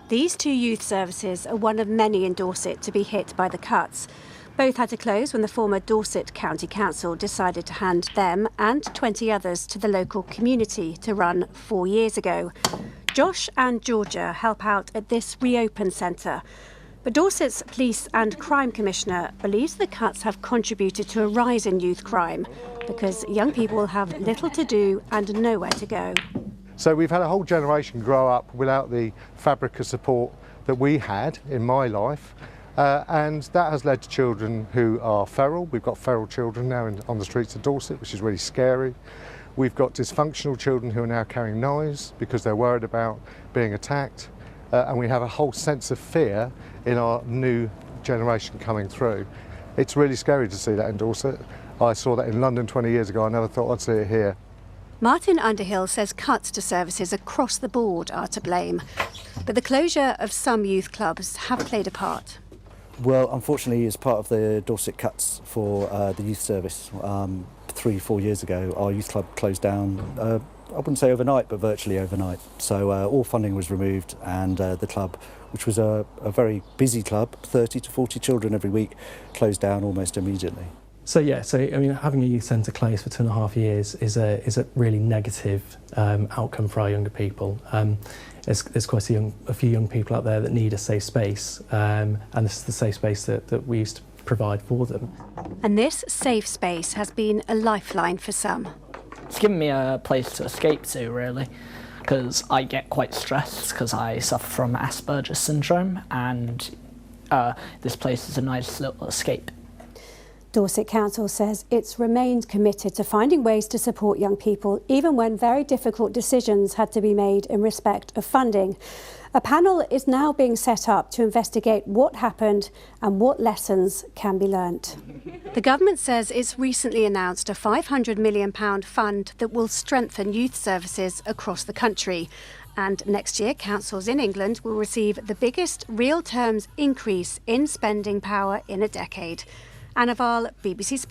These two youth services are one of many in Dorset to be hit by the cuts. Both had to close when the former Dorset County Council decided to hand them and 20 others to the local community to run 4 years ago. Josh and Georgia help out at this reopened centre. But Dorset's Police and Crime Commissioner believes the cuts have contributed to a rise in youth crime because young people have little to do and nowhere to go. So we've had a whole generation grow up without the fabric of support that we had in my life, and that has led to children who are feral. We've got feral children now on the streets of Dorset, which is really scary. We've got dysfunctional children who are now carrying knives because they're worried about being attacked, and we have a whole sense of fear in our new generation coming through. It's really scary to see that in Dorset. I saw that in London 20 years ago. I never thought I'd see it here. Martin Underhill says cuts to services across the board are to blame, but the closure of some youth clubs have played a part. Well, unfortunately, as part of the Dorset cuts for the youth service 3-4 years ago, our youth club closed down, I wouldn't say overnight, but virtually overnight. So all funding was removed, and the club, which was a very busy club, 30 to 40 children every week, closed down almost immediately. So I mean, having a youth centre closed for 2.5 years is a really negative outcome for our younger people. There's quite a few young people out there that need a safe space, and this is the safe space that we used to provide for them. And this safe space has been a lifeline for some. It's given me a place to escape to, really, because I get quite stressed because I suffer from Asperger's syndrome, and this place is a nice little escape. Dorset Council says it's remained committed to finding ways to support young people, even when very difficult decisions had to be made in respect of funding. A panel is now being set up to investigate what happened and what lessons can be learnt. The government says it's recently announced a £500 million fund that will strengthen youth services across the country. And next year, councils in England will receive the biggest real terms increase in spending power in a decade. Anna Val, BBC Sport.